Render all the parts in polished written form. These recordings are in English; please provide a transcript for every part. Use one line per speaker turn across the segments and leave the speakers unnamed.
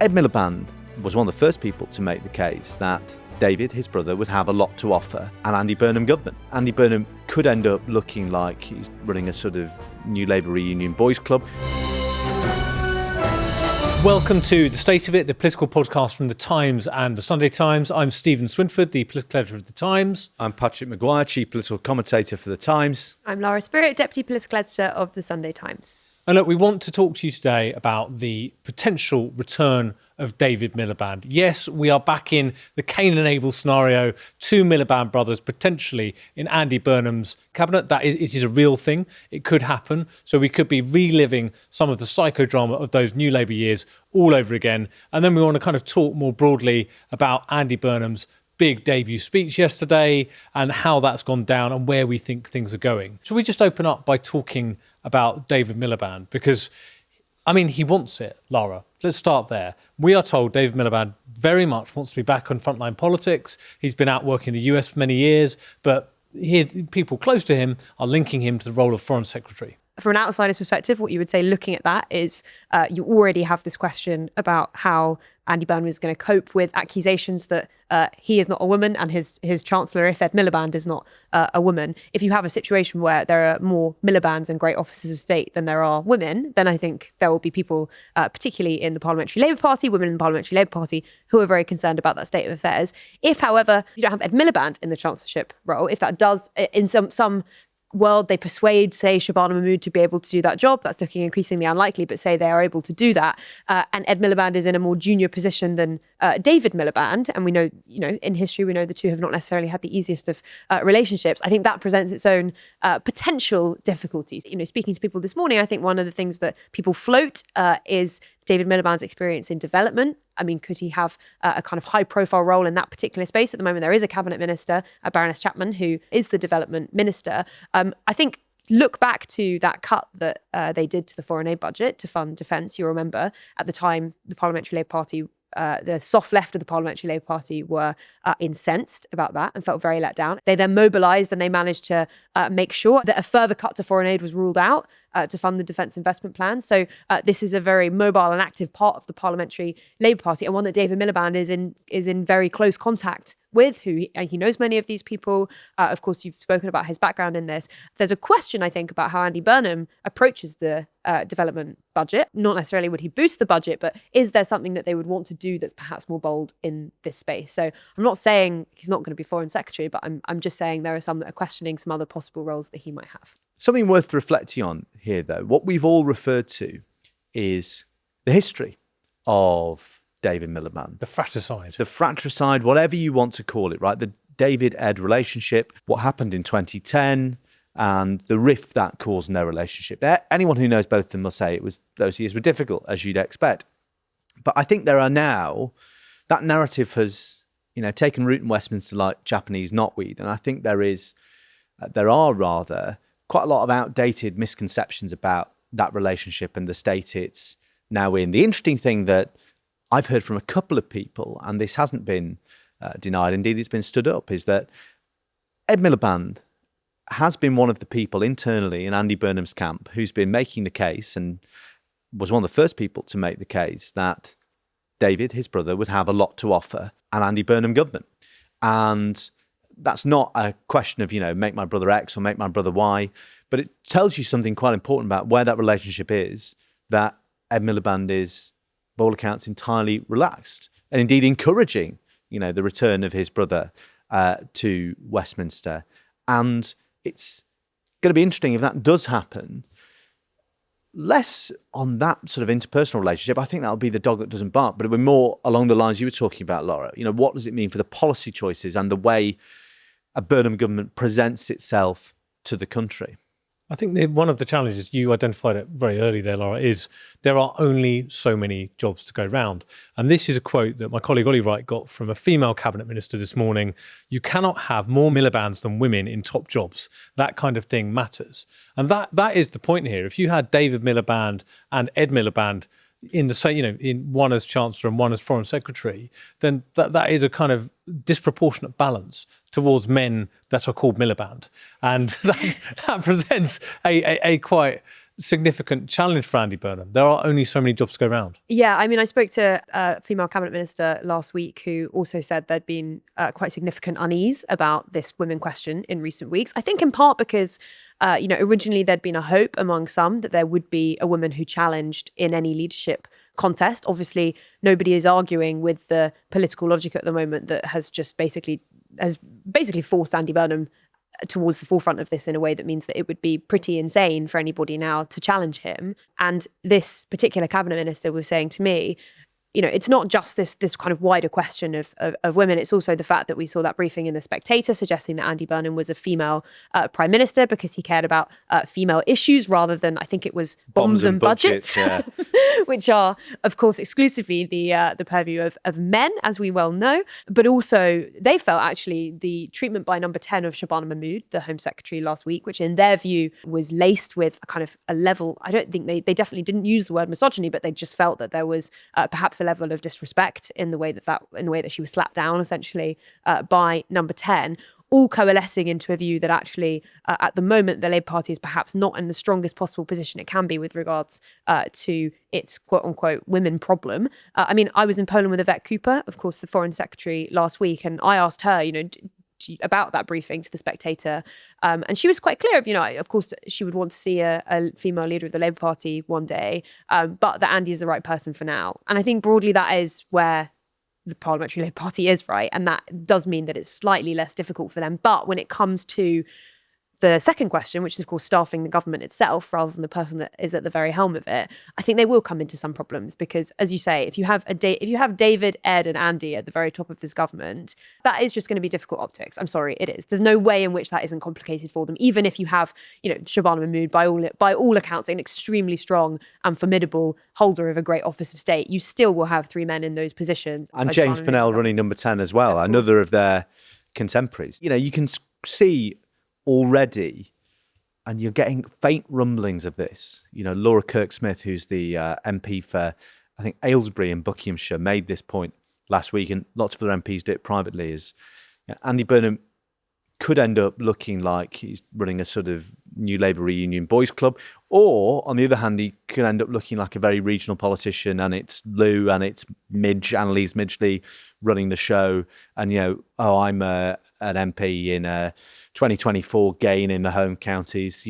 Ed Miliband was one of the first people to make the case that David, his brother, would have a lot to offer an Andy Burnham government. Andy Burnham could end up looking like he's running a sort of New Labour reunion boys club.
Welcome to The State of It, the political podcast from The Times and The Sunday Times. I'm Stephen Swinford, the political editor of The Times.
I'm Patrick Maguire, chief political commentator for The Times.
I'm Lara Spirit, deputy political editor of The Sunday Times.
And look, we want to talk to you today about the potential return of David Miliband. Yes, we are back in the Cain and Abel scenario, two Miliband brothers potentially in Andy Burnham's cabinet. It is a real thing. It could happen. So we could be reliving some of the psychodrama of those New Labour years all over again. And then we want to kind of talk more broadly about Andy Burnham's big debut speech yesterday and how that's gone down and where we think things are going. Shall we just open up by talking about David Miliband? Because, I mean, he wants it, Lara. Let's start there. We are told David Miliband very much wants to be back on frontline politics. He's been out working in the US for many years, but people close to him are linking him to the role of Foreign Secretary.
From an outsider's perspective, what you would say looking at that is you already have this question about how Andy Burnham is going to cope with accusations that he is not a woman and his Chancellor, if Ed Miliband, is not a woman. If you have a situation where there are more Milibands and great officers of state than there are women, then I think there will be people, particularly in the Parliamentary Labour Party, women in the Parliamentary Labour Party, who are very concerned about that state of affairs. If, however, you don't have Ed Miliband in the Chancellorship role, if that does, in some world, they persuade, say, Shabana Mahmood to be able to do that job. That's looking increasingly unlikely, but say they are able to do that. And Ed Miliband is in a more junior position than David Miliband. And we know, in history, we know the two have not necessarily had the easiest of relationships. I think that presents its own potential difficulties. Speaking to people this morning, I think one of the things that people float is David Miliband's experience in development. I mean, could he have a kind of high-profile role in that particular space? At the moment, there is a cabinet minister, Baroness Chapman, who is the development minister. I think look back to that cut that they did to the foreign aid budget to fund defence. You remember at the time, the Parliamentary Labour Party, the soft left of the Parliamentary Labour Party were incensed about that and felt very let down. They then mobilised and they managed to make sure that a further cut to foreign aid was ruled out to fund the Defence Investment Plan. So this is a very mobile and active part of the Parliamentary Labour Party, and one that David Miliband is in very close contact with, he knows many of these people. Of course, you've spoken about his background in this. There's a question, I think, about how Andy Burnham approaches the development budget. Not necessarily would he boost the budget, but is there something that they would want to do that's perhaps more bold in this space? So I'm not saying he's not going to be Foreign Secretary, but I'm just saying there are some that are questioning some other possible roles that he might have.
Something worth reflecting on here, though, what we've all referred to is the history of David Miliband.
The fratricide.
The fratricide, whatever you want to call it, right? The David-Ed relationship, what happened in 2010, and the rift that caused in their relationship. Anyone who knows both of them will say those years were difficult, as you'd expect. But I think there are now, that narrative has taken root in Westminster like Japanese knotweed. And I think there are rather quite a lot of outdated misconceptions about that relationship and the state it's now in. The interesting thing that I've heard from a couple of people, and this hasn't been denied, indeed it's been stood up, is that Ed Miliband has been one of the people internally in Andy Burnham's camp who's been making the case and was one of the first people to make the case that David, his brother, would have a lot to offer an Andy Burnham government. And that's not a question of, make my brother X or make my brother Y, but it tells you something quite important about where that relationship is, that Ed Miliband is, by all accounts, entirely relaxed and indeed encouraging, the return of his brother to Westminster. And it's going to be interesting if that does happen. Less on that sort of interpersonal relationship. I think that'll be the dog that doesn't bark, but it'll be more along the lines you were talking about, Lara. What does it mean for the policy choices and the way a Burnham government presents itself to the country?
I think one of the challenges, you identified it very early there, Lara, is there are only so many jobs to go round. And this is a quote that my colleague Ollie Wright got from a female cabinet minister this morning. You cannot have more Milibands than women in top jobs. That kind of thing matters. And that is the point here. If you had David Miliband and Ed Miliband in the same, in one as Chancellor and one as Foreign Secretary, then that is a kind of disproportionate balance towards men that are called Miliband. And that presents a quite significant challenge for Andy Burnham. There are only so many jobs to go around.
Yeah, I mean, I spoke to a female cabinet minister last week who also said there'd been quite significant unease about this women question in recent weeks. I think in part because, originally there'd been a hope among some that there would be a woman who challenged in any leadership contest. Obviously, nobody is arguing with the political logic at the moment that has basically forced Andy Burnham towards the forefront of this in a way that means that it would be pretty insane for anybody now to challenge him. And this particular cabinet minister was saying to me, it's not just this kind of wider question of women. It's also the fact that we saw that briefing in The Spectator suggesting that Andy Burnham was a female prime minister because he cared about female issues rather than, I think it was bombs and budgets,
yeah.
which are, of course, exclusively the purview of men, as we well know. But also, they felt actually the treatment by number 10 of Shabana Mahmood, the Home Secretary last week, which in their view was laced with a kind of a level, I don't think they definitely didn't use the word misogyny, but they just felt that there was perhaps a level of disrespect in the way that she was slapped down essentially by number 10, all coalescing into a view that actually at the moment the Labour Party is perhaps not in the strongest possible position it can be with regards to its quote unquote women problem. I mean, I was in Poland with Yvette Cooper, of course, the Foreign Secretary last week, and I asked her, about that briefing to The Spectator. And she was quite clear of course, she would want to see a female leader of the Labour Party one day, but that Andy is the right person for now. And I think broadly that is where the Parliamentary Labour Party is, right? And that does mean that it's slightly less difficult for them. But when it comes to the second question, which is, of course, staffing the government itself rather than the person that is at the very helm of it, I think they will come into some problems because, as you say, if you have David, Ed and Andy at the very top of this government, that is just going to be difficult optics. I'm sorry, it is. There's no way in which that isn't complicated for them. Even if you have, Shabana Mahmood, by all accounts, an extremely strong and formidable holder of a great office of state, you still will have three men in those positions.
And James Pennell running number 10 as well, another of their contemporaries. You can see already, and you're getting faint rumblings of this. Laura Kirk-Smith, who's the MP for, I think, Aylesbury in Buckinghamshire, made this point last week, and lots of other MPs do it privately, is Andy Burnham could end up looking like he's running a sort of New Labour reunion boys club, or on the other hand, he could end up looking like a very regional politician, and it's Lou and it's Annalise Midgley running the show, and I'm an MP in 2024 gain in the home counties.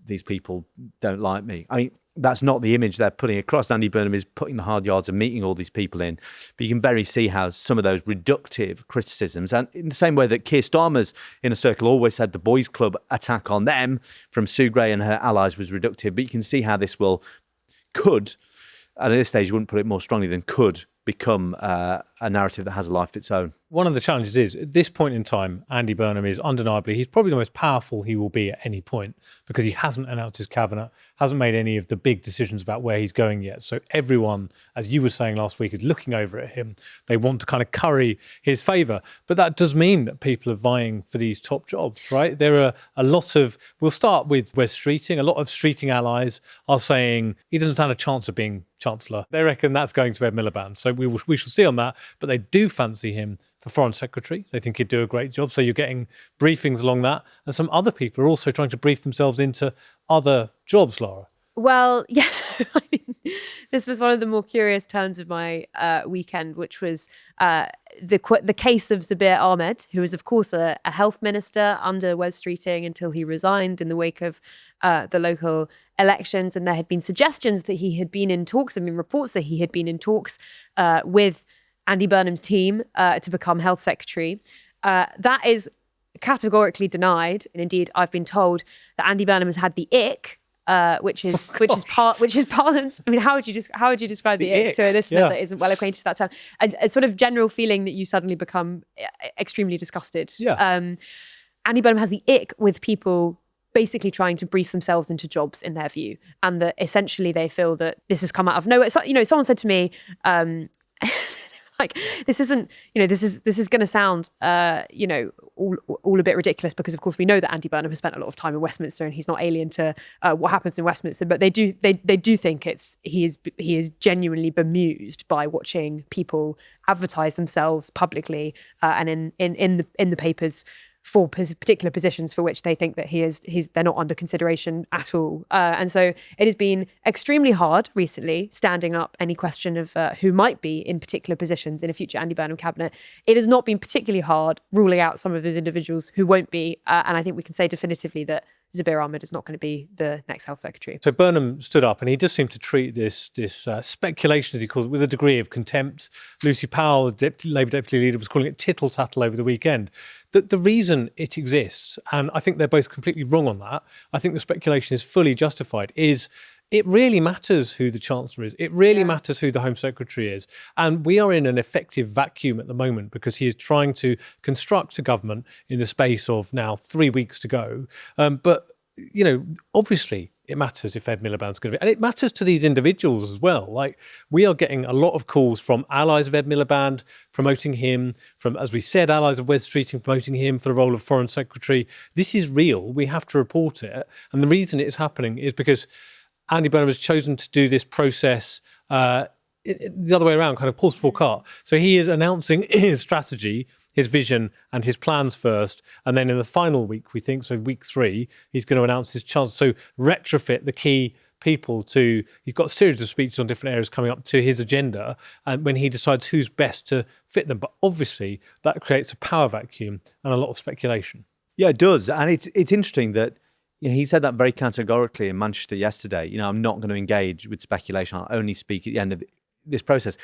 These people don't like me. I mean, that's not the image they're putting across. Andy Burnham is putting the hard yards and meeting all these people in. But you can very see how some of those reductive criticisms, and in the same way that Keir Starmer's inner circle always said the boys' club attack on them from Sue Gray and her allies was reductive. But you can see how this could, and at this stage you wouldn't put it more strongly than could, become a narrative that has a life of its own.
One of the challenges is, at this point in time, Andy Burnham is undeniably, he's probably the most powerful he will be at any point because he hasn't announced his cabinet, hasn't made any of the big decisions about where he's going yet. So everyone, as you were saying last week, is looking over at him. They want to kind of curry his favour. But that does mean that people are vying for these top jobs, right? There are a lot of, we'll start with Wes Streeting. A lot of Streeting allies are saying he doesn't stand a chance of being Chancellor. They reckon that's going to Ed Miliband. So we shall see on that. But they do fancy him for Foreign Secretary. They think he'd do a great job. So you're getting briefings along that. And some other people are also trying to brief themselves into other jobs, Lara.
Well, yes. I mean, this was one of the more curious turns of my weekend, which was the case of Zabir Ahmed, who was, of course, a health minister under Wes Streeting until he resigned in the wake of the local elections. And there had been suggestions that he had been in talks, reports that he had been in talks with Andy Burnham's team to become health secretary. That is categorically denied. And indeed, I've been told that Andy Burnham has had the ick, which is Parliament's. I mean, how would you describe the ick to a listener that isn't well acquainted with that term? A sort of general feeling that you suddenly become extremely disgusted.
Yeah.
Andy Burnham has the ick with people basically trying to brief themselves into jobs in their view, and that essentially they feel that this has come out of nowhere. So, someone said to me, like, this isn't, this is going to sound, all a bit ridiculous because, of course, we know that Andy Burnham has spent a lot of time in Westminster and he's not alien to what happens in Westminster. But they do think he is genuinely bemused by watching people advertise themselves publicly and in the papers for particular positions for which they think that they're not under consideration at all. And so it has been extremely hard recently standing up any question of who might be in particular positions in a future Andy Burnham cabinet. It has not been particularly hard ruling out some of those individuals who won't be. And I think we can say definitively that Zubair Ahmed is not going to be the next health secretary.
So Burnham stood up and he does seem to treat this speculation, as he calls it, with a degree of contempt. Lucy Powell, the Labour deputy leader, was calling it tittle-tattle over the weekend. The reason it exists, and I think they're both completely wrong on that, I think the speculation is fully justified, is it really matters who the Chancellor is. It really matters who the Home Secretary is. And we are in an effective vacuum at the moment because he is trying to construct a government in the space of now 3 weeks to go. But, obviously it matters if Ed Miliband's going to be. And it matters to these individuals as well. Like, we are getting a lot of calls from allies of Ed Miliband promoting him, from, as we said, allies of Wes Streeting promoting him for the role of Foreign Secretary. This is real. We have to report it. And the reason it is happening is because Andy Burnham has chosen to do this process the other way around, kind of horse before cart. So he is announcing his strategy, his vision and his plans first. And then in the final week, we think, so week 3, he's going to announce his chance. So retrofit the key people to, he's got a series of speeches on different areas coming up to his agenda. And when he decides who's best to fit them. But obviously that creates a power vacuum and a lot of speculation.
Yeah, it does. And it's interesting that he said that very categorically in Manchester yesterday. I'm not going to engage with speculation. I'll only speak at the end of this process.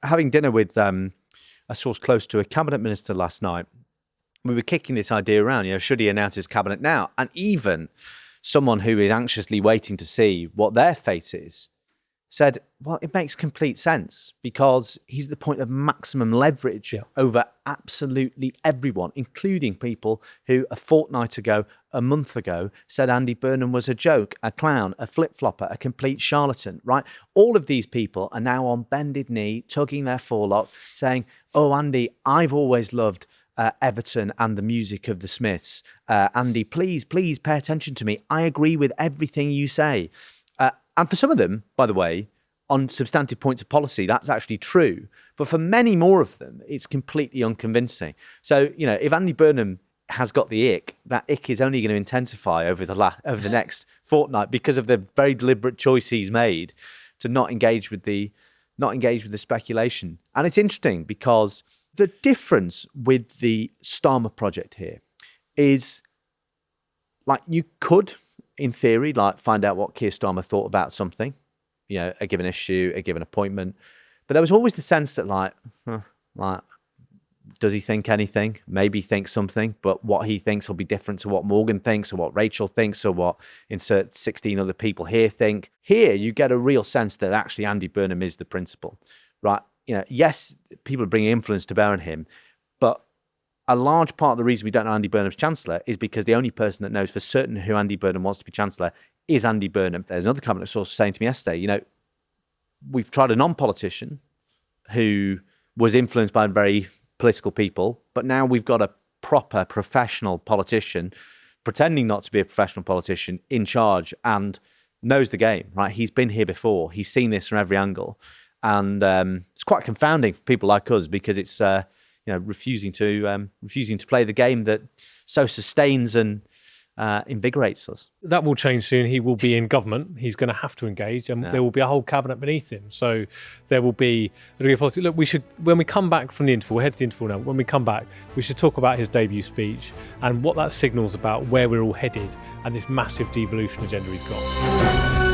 Having dinner with a source close to a cabinet minister last night, we were kicking this idea around, should he announce his cabinet now? And even someone who is anxiously waiting to see what their fate is said, well, it makes complete sense because he's the point of maximum leverage over absolutely everyone, including people who a fortnight ago, a month ago, said Andy Burnham was a joke, a clown, a flip-flopper, a complete charlatan, right? All of these people are now on bended knee, tugging their forelock, saying, oh, Andy, I've always loved Everton and the music of the Smiths. Andy, please pay attention to me. I agree with everything you say. And for some of them, by the way, on substantive points of policy, that's actually true. But for many more of them, it's completely unconvincing. So, if Andy Burnham has got the ick, that ick is only going to intensify over the next fortnight because of the very deliberate choice he's made to not engage with the speculation. And it's interesting because the difference with the Starmer project here is, like, you could, in theory, find out what Keir Starmer thought about something, a given issue, a given appointment. But there was always the sense that, does he think anything? Maybe think something, but what he thinks will be different to what Morgan thinks or what Rachel thinks or what insert 16 other people here think. Here, you get a real sense that actually Andy Burnham is the principal, right? Yes, people are bringing influence to bear on him, but a large part of the reason we don't know Andy Burnham's Chancellor is because the only person that knows for certain who Andy Burnham wants to be Chancellor is Andy Burnham. There's another cabinet source saying to me yesterday, we've tried a non-politician who was influenced by very political people, but now we've got a proper professional politician pretending not to be a professional politician in charge and knows the game, right? He's been here before. He's seen this from every angle. And it's quite confounding for people like us because it's refusing to play the game that so sustains and invigorates us.
That will change soon. He will be in government. He's going to have to engage, and there will be a whole cabinet beneath him. So there will be a degree of politics. Look, we should, when we come back from the interval, we're headed to the interval now. When we come back, we should talk about his debut speech and what that signals about where we're all headed and this massive devolution agenda he's got.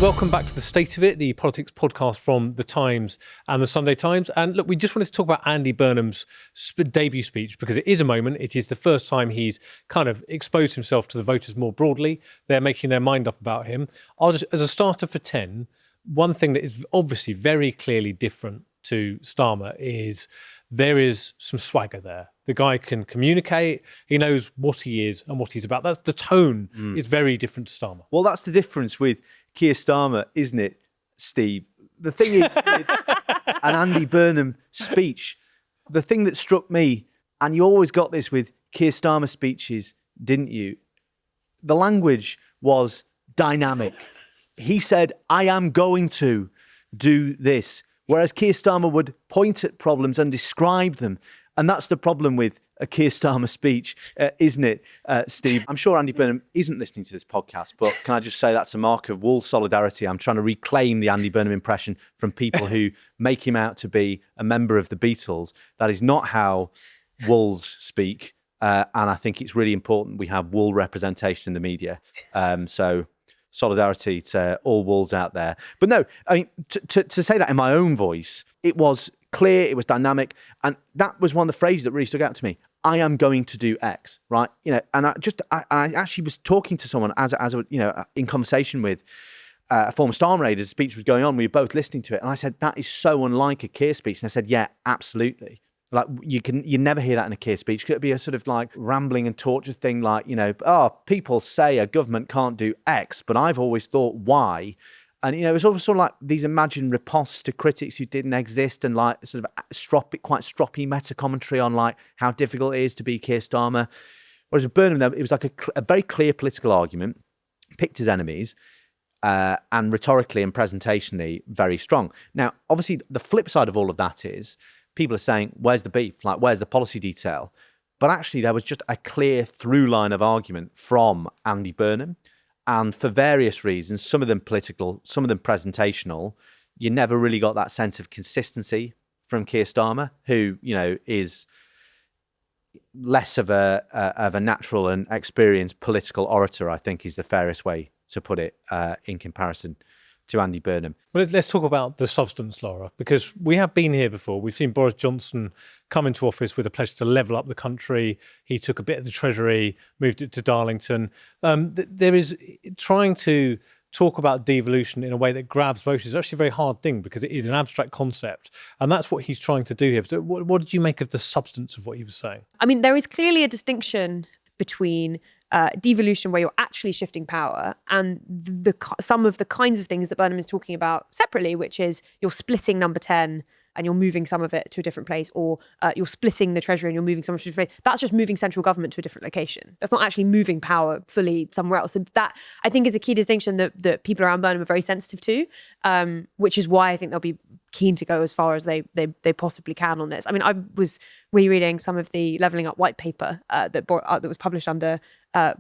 Welcome back to The State of It, the politics podcast from The Times and The Sunday Times. And look, we just wanted to talk about Andy Burnham's debut speech because it is a moment. It is the first time he's kind of exposed himself to the voters more broadly. They're making their mind up about him. As a starter for 10, one thing that is obviously very clearly different to Starmer is there is some swagger there. The guy can communicate. He knows what he is and what he's about. That's the tone is very different to Starmer.
Well, that's the difference with Keir Starmer, isn't it, Steve? The thing is, with an Andy Burnham speech, the thing that struck me, and you always got this with Keir Starmer speeches, didn't you? The language was dynamic. He said, I am going to do this. Whereas Keir Starmer would point at problems and describe them And that's the problem with a Keir Starmer speech, isn't it, Steve? I'm sure Andy Burnham isn't listening to this podcast, but can I just say that's a mark of Wool's solidarity? I'm trying to reclaim the Andy Burnham impression from people who make him out to be a member of the Beatles. That is not how Wolves speak. And I think it's really important we have Wool representation in the media. So solidarity to all Wolves out there. But no, I mean, to say that in my own voice, it was clear, it was dynamic, and that was one of the phrases that really stuck out to me. I am going to do X, right? You know, and I actually was talking to someone as you know, in conversation with a former Starmer aide as the speech was going on. We were both listening to it, and I said, that is so unlike a Keir speech. And I said, yeah, absolutely. Like you never hear that in a Keir speech. Could it be a sort of like rambling and torture thing, like, you know, people say a government can't do X, but I've always thought Y. And, you know, it was also like these imagined riposts to critics who didn't exist, and like sort of quite stroppy meta commentary on like how difficult it is to be Keir Starmer. Whereas with Burnham, it was like a very clear political argument, picked his enemies, and rhetorically and presentationally very strong. Now, obviously, the flip side of all of that is people are saying, where's the beef? Like, where's the policy detail? But actually, there was just a clear through line of argument from Andy Burnham. And for various reasons, some of them political, some of them presentational, you never really got that sense of consistency from Keir Starmer, who, you know, is less of a natural and experienced political orator, I think is the fairest way to put it, in comparison to Andy Burnham.
Well, let's talk about the substance, Lara, because we have been here before. We've seen Boris Johnson come into office with a pledge to level up the country. He took a bit of the Treasury, moved it to Darlington. There is trying to talk about devolution in a way that grabs voters is actually a very hard thing, because it is an abstract concept. And that's what he's trying to do here. So what did you make of the substance of what he was saying?
I mean, there is clearly a distinction between devolution, where you're actually shifting power, and some of the kinds of things that Burnham is talking about separately, which is you're splitting number 10 and you're moving some of it to a different place, or you're splitting the Treasury and you're moving some of it to a different place. That's just moving central government to a different location. That's not actually moving power fully somewhere else. And that, I think, is a key distinction that people around Burnham are very sensitive to, which is why I think they'll be keen to go as far as they possibly can on this. I mean, I was rereading some of the Levelling Up white paper that was published under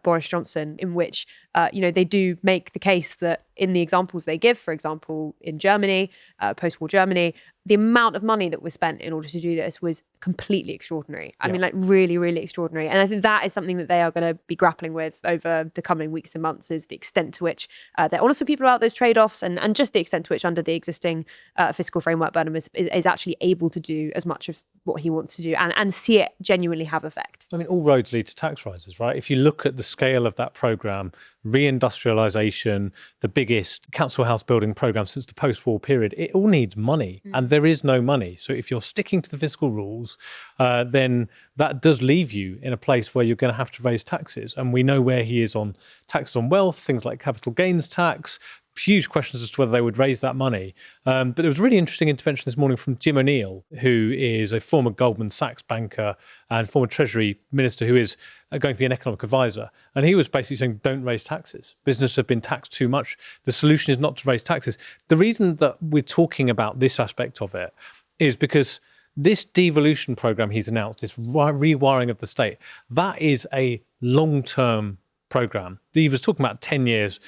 Boris Johnson, in which they do make the case that in the examples they give, for example, in Germany, post-war Germany, the amount of money that was spent in order to do this was completely extraordinary. I mean, like really, really extraordinary. And I think that is something that they are going to be grappling with over the coming weeks and months, is the extent to which they're honest with people about those trade-offs, and just the extent to which under the existing fiscal framework, Burnham is actually able to do as much of what he wants to do and see it genuinely have effect.
I mean, all roads lead to tax rises, right? If you look at the scale of that programme, reindustrialisation, the biggest council house building programme since the post-war period, it all needs money, and there is no money. So if you're sticking to the fiscal rules, then that does leave you in a place where you're going to have to raise taxes. And we know where he is on taxes on wealth, things like capital gains tax, huge questions as to whether they would raise that money. But there was a really interesting intervention this morning from Jim O'Neill, who is a former Goldman Sachs banker and former Treasury Minister, who is going to be an economic advisor. And he was basically saying, don't raise taxes. Business have been taxed too much. The solution is not to raise taxes. The reason that we're talking about this aspect of it is because this devolution program he's announced, this rewiring of the state, that is a long-term program. He was talking about 10 years.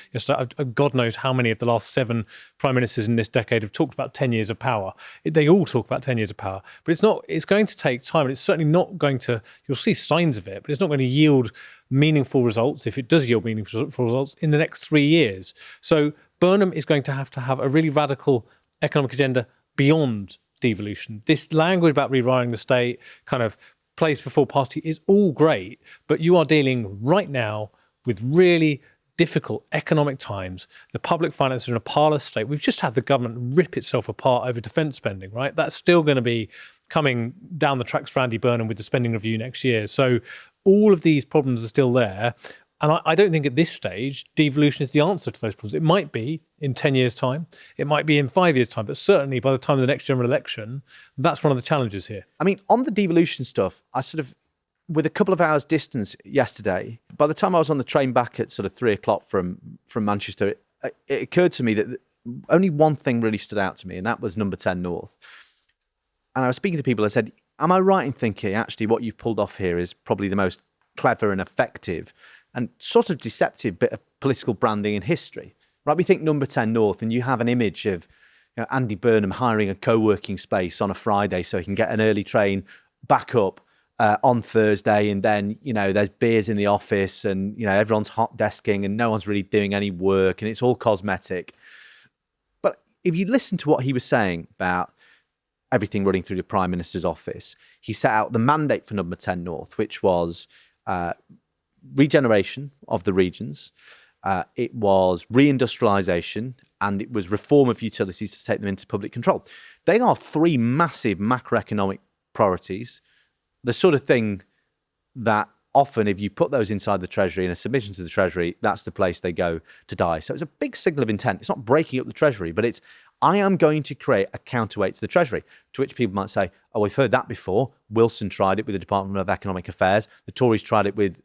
God knows how many of the last 7 prime ministers in this decade have talked about 10 years of power. They all talk about 10 years of power, but it's going to take time, and it's certainly not going to, you'll see signs of it, but it's not going to yield meaningful results, if it does yield meaningful results, in the next 3 years. So Burnham is going to have a really radical economic agenda beyond devolution. This language about rewiring the state, kind of place before party, is all great, but you are dealing right now with really difficult economic times. The public finances are in a parlous state. We've just had the government rip itself apart over defence spending, right? That's still going to be coming down the tracks for Andy Burnham with the spending review next year. So all of these problems are still there. And I don't think at this stage, devolution is the answer to those problems. It might be in 10 years' time. It might be in 5 years' time. But certainly by the time of the next general election, that's one of the challenges here.
I mean, on the devolution stuff, I sort of, with a couple of hours distance yesterday, by the time I was on the train back at sort of 3:00 from Manchester, it occurred to me that only one thing really stood out to me, and that was number 10 North. And I was speaking to people, I said, Am I right in thinking actually what you've pulled off here is probably the most clever and effective and sort of deceptive bit of political branding in history? Right, we think number 10 North, and you have an image of Andy Burnham hiring a co-working space on a Friday so he can get an early train back up on Thursday, and then there's beers in the office, and everyone's hot desking, and no one's really doing any work, and it's all cosmetic. But if you listen to what he was saying about everything running through the Prime Minister's office, he set out the mandate for number 10 North, which was regeneration of the regions. It was reindustrialisation, and it was reform of utilities to take them into public control. They are three massive macroeconomic priorities, the sort of thing that often, if you put those inside the Treasury in a submission to the Treasury, that's the place they go to die. So it's a big signal of intent. It's not breaking up the Treasury, but it's, I am going to create a counterweight to the Treasury, to which people might say, oh, we've heard that before. Wilson tried it with the Department of Economic Affairs. The Tories tried it with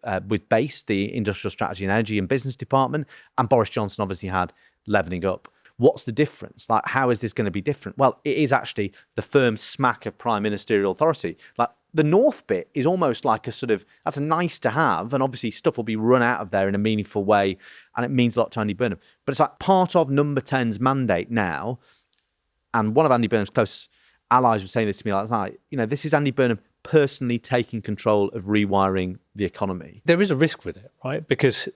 BASE, the Industrial Strategy and Energy and Business Department. And Boris Johnson obviously had levelling up. What's the difference? Like, how is this going to be different? Well, it is actually the firm smack of prime ministerial authority. Like, the North bit is almost like a sort of, that's a nice to have, and obviously stuff will be run out of there in a meaningful way, and it means a lot to Andy Burnham. But it's like part of number 10's mandate now, and one of Andy Burnham's close allies was saying this to me last night, this is Andy Burnham personally taking control of rewiring the economy.
There is a risk with it, right? Because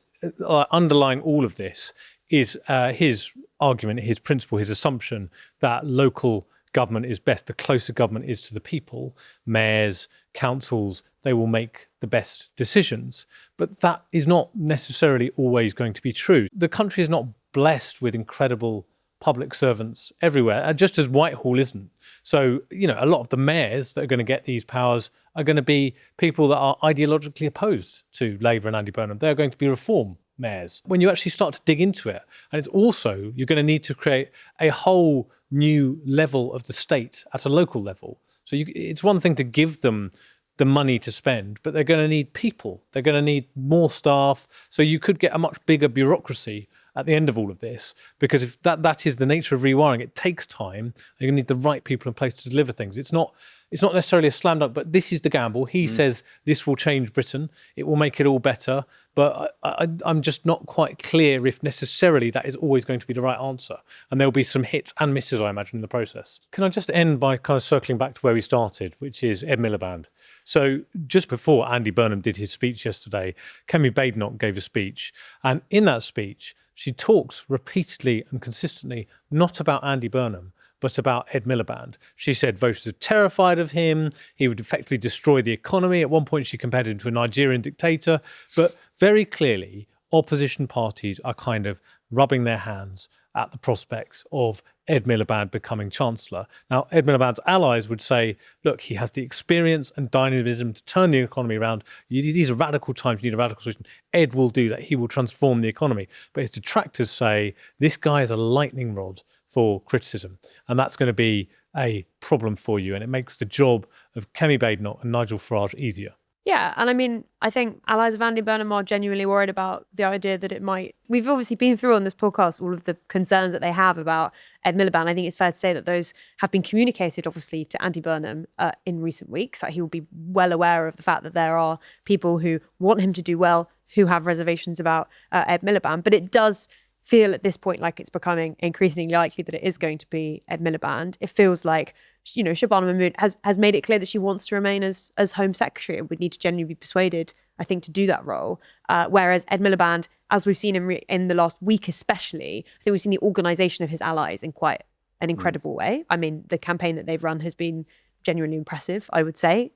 underlying all of this is his argument, his principle, his assumption that local government is best. The closer government is to the people, mayors, councils, they will make the best decisions. But that is not necessarily always going to be true. The country is not blessed with incredible public servants everywhere, just as Whitehall isn't. So, a lot of the mayors that are going to get these powers are going to be people that are ideologically opposed to Labour and Andy Burnham. They're going to be reform mayors. When you actually start to dig into it, and it's also, you're going to need to create a whole new level of the state at a local level. So it's one thing to give them the money to spend, but they're going to need people. They're going to need more staff. So you could get a much bigger bureaucracy at the end of all of this, because if that is the nature of rewiring, it takes time. You're going to need the right people in place to deliver things. It's not necessarily a slam dunk, but this is the gamble. He says this will change Britain. It will make it all better. But I'm just not quite clear if necessarily that is always going to be the right answer. And there'll be some hits and misses, I imagine, in the process. Can I just end by kind of circling back to where we started, which is Ed Miliband. So just before Andy Burnham did his speech yesterday, Kemi Badenoch gave a speech. And in that speech, she talks repeatedly and consistently not about Andy Burnham, but about Ed Miliband. She said voters are terrified of him. He would effectively destroy the economy. At one point, she compared him to a Nigerian dictator. But very clearly, opposition parties are kind of rubbing their hands at the prospects of Ed Miliband becoming Chancellor. Now, Ed Miliband's allies would say, look, he has the experience and dynamism to turn the economy around. These are radical times. You need a radical solution. Ed will do that. He will transform the economy. But his detractors say, this guy is a lightning rod for criticism. And that's going to be a problem for you. And it makes the job of Kemi Badenoch and Nigel Farage easier.
Yeah, and I mean, I think allies of Andy Burnham are genuinely worried about the idea that it might... We've obviously been through on this podcast all of the concerns that they have about Ed Miliband. I think it's fair to say that those have been communicated, obviously, to Andy Burnham in recent weeks. He will be well aware of the fact that there are people who want him to do well, who have reservations about Ed Miliband. But it does feel at this point like it's becoming increasingly likely that it is going to be Ed Miliband. It feels like, Shabana Mahmood has made it clear that she wants to remain as Home Secretary and would need to genuinely be persuaded, I think, to do that role. Whereas Ed Miliband, as we've seen in the last week especially, I think we've seen the organisation of his allies in quite an incredible way. I mean, the campaign that they've run has been genuinely impressive, I would say.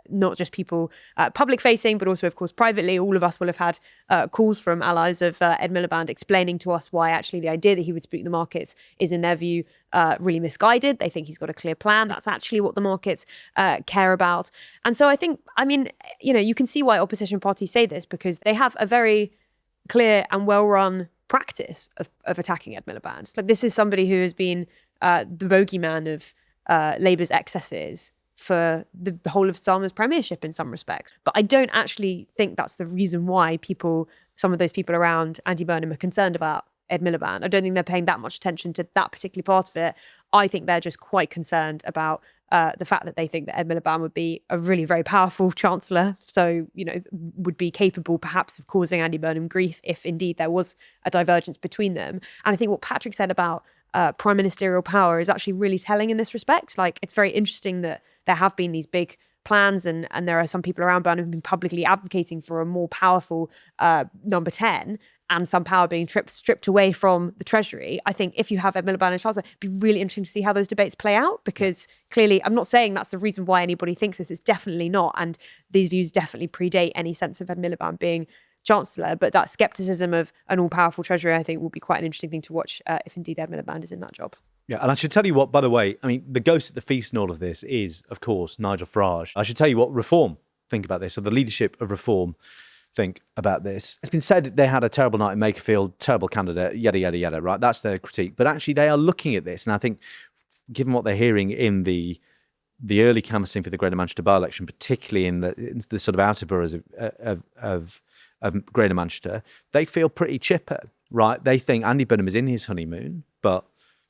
Not just people public facing, but also, of course, privately. All of us will have had calls from allies of Ed Miliband explaining to us why actually the idea that he would spook the markets is, in their view, really misguided. They think he's got a clear plan. That's actually what the markets care about. And so I think, you can see why opposition parties say this, because they have a very clear and well-run practice of attacking Ed Miliband. Like, this is somebody who has been the bogeyman of Labour's excesses for the whole of Starmer's premiership in some respects. But I don't actually think that's the reason why some of those people around Andy Burnham are concerned about Ed Miliband. I don't think they're paying that much attention to that particular part of it. I think they're just quite concerned about the fact that they think that Ed Miliband would be a really very powerful chancellor, so, would be capable perhaps of causing Andy Burnham grief if indeed there was a divergence between them. And I think what Patrick said about prime ministerial power is actually really telling in this respect. Like, it's very interesting that there have been these big plans and there are some people around Burnham who've been publicly advocating for a more powerful number 10 and some power being stripped away from the Treasury. I think if you have Ed Miliband and Chancellor, it'd be really interesting to see how those debates play out, because clearly, I'm not saying that's the reason why anybody thinks this. It's definitely not. And these views definitely predate any sense of Ed Miliband being Chancellor. But that scepticism of an all-powerful Treasury, I think, will be quite an interesting thing to watch if indeed Ed Miliband is in that job.
Yeah, and I should tell you what, by the way, I mean, the ghost at the feast in all of this is, of course, Nigel Farage. I should tell you what Reform think about this, or the leadership of Reform think about this. It's been said they had a terrible night in Makerfield, terrible candidate, yada, yada, yada, right? That's their critique. But actually, they are looking at this, and I think, given what they're hearing in the early canvassing for the Greater Manchester by-election, particularly in the sort of outer boroughs of Greater Manchester, they feel pretty chipper, right? They think Andy Burnham is in his honeymoon, but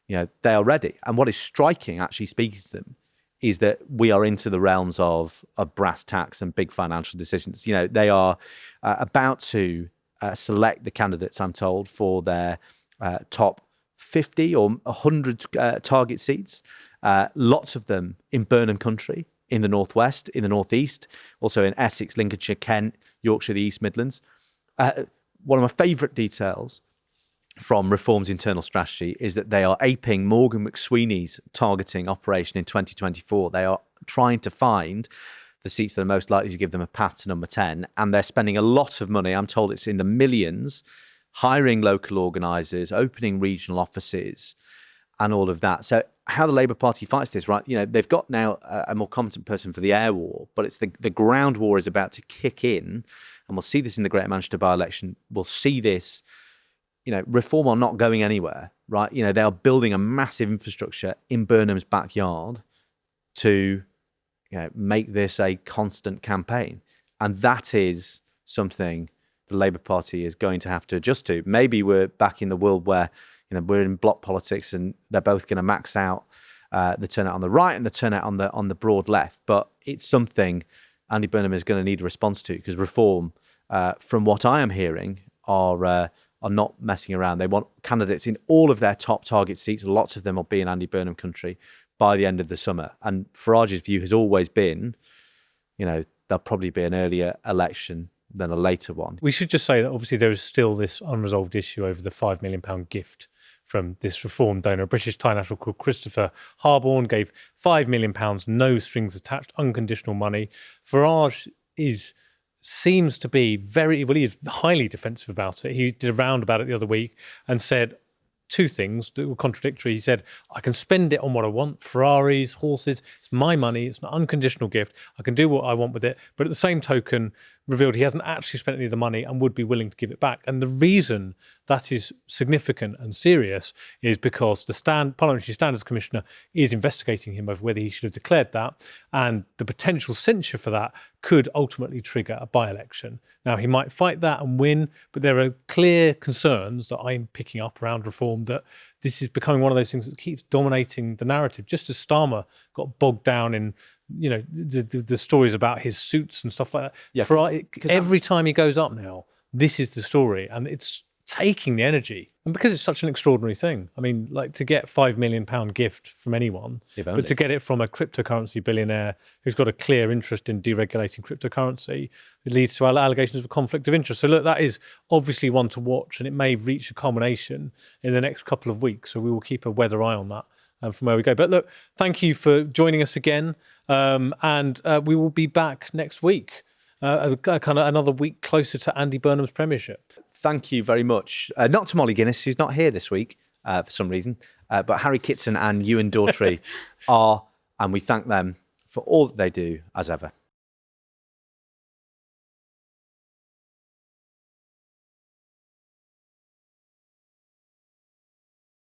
they are ready. And what is striking, actually speaking to them, is that we are into the realms of brass tacks and big financial decisions. They are about to select the candidates, I'm told, for their top 50 or 100 target seats. Lots of them in Burnham country, in the northwest, in the northeast, also in Essex, Lincolnshire, Kent, Yorkshire, the East Midlands. One of my favourite details from Reform's internal strategy is that they are aping Morgan McSweeney's targeting operation in 2024. They are trying to find the seats that are most likely to give them a path to number 10, and they're spending a lot of money, I'm told it's in the millions, hiring local organisers, opening regional offices, and all of that. So how the Labour Party fights this, right? They've got now a more competent person for the air war, but it's the ground war is about to kick in, and we'll see this in the Greater Manchester by-election. We'll see this. Reform are not going anywhere, right? They are building a massive infrastructure in Burnham's backyard to, make this a constant campaign. And that is something the Labour Party is going to have to adjust to. Maybe we're back in the world where, we're in bloc politics and they're both going to max out the turnout on the right and the turnout on the broad left. But it's something Andy Burnham is going to need a response to, because Reform, from what I am hearing, are not messing around. They want candidates in all of their top target seats. Lots of them will be in Andy Burnham country by the end of the summer. And Farage's view has always been, there'll probably be an earlier election than a later one.
We should just say that obviously there is still this unresolved issue over the £5 million gift from this Reform donor. A British Thai national called Christopher Harborne gave £5 million, no strings attached, unconditional money. Farage seems to be he is highly defensive about it. He did a round about it the other week and said two things that were contradictory. He said, I can spend it on what I want, Ferraris, horses, it's my money, it's an unconditional gift, I can do what I want with it. But at the same token, revealed he hasn't actually spent any of the money and would be willing to give it back. And the reason that is significant and serious is because the Parliamentary Standards Commissioner is investigating him over whether he should have declared that, and the potential censure for that could ultimately trigger a by-election. Now, he might fight that and win, but there are clear concerns that I'm picking up around Reform that this is becoming one of those things that keeps dominating the narrative, just as Starmer got bogged down in the stories about his suits and stuff like that. Yeah, every time he goes up now, this is the story, and it's taking the energy. And because it's such an extraordinary thing, I mean, like, to get £5 million gift from anyone, but to get it from a cryptocurrency billionaire who's got a clear interest in deregulating cryptocurrency, it leads to allegations of a conflict of interest. So look, that is obviously one to watch, and it may reach a culmination in the next couple of weeks. So we will keep a weather eye on that. From where we go. But look, thank you for joining us again. And we will be back next week, kind of another week closer to Andy Burnham's premiership.
Thank you very much. Not to Molly Guinness, who's not here this week for some reason, but Harry Kitson and Euan Dawtrey are, and we thank them for all that they do as ever.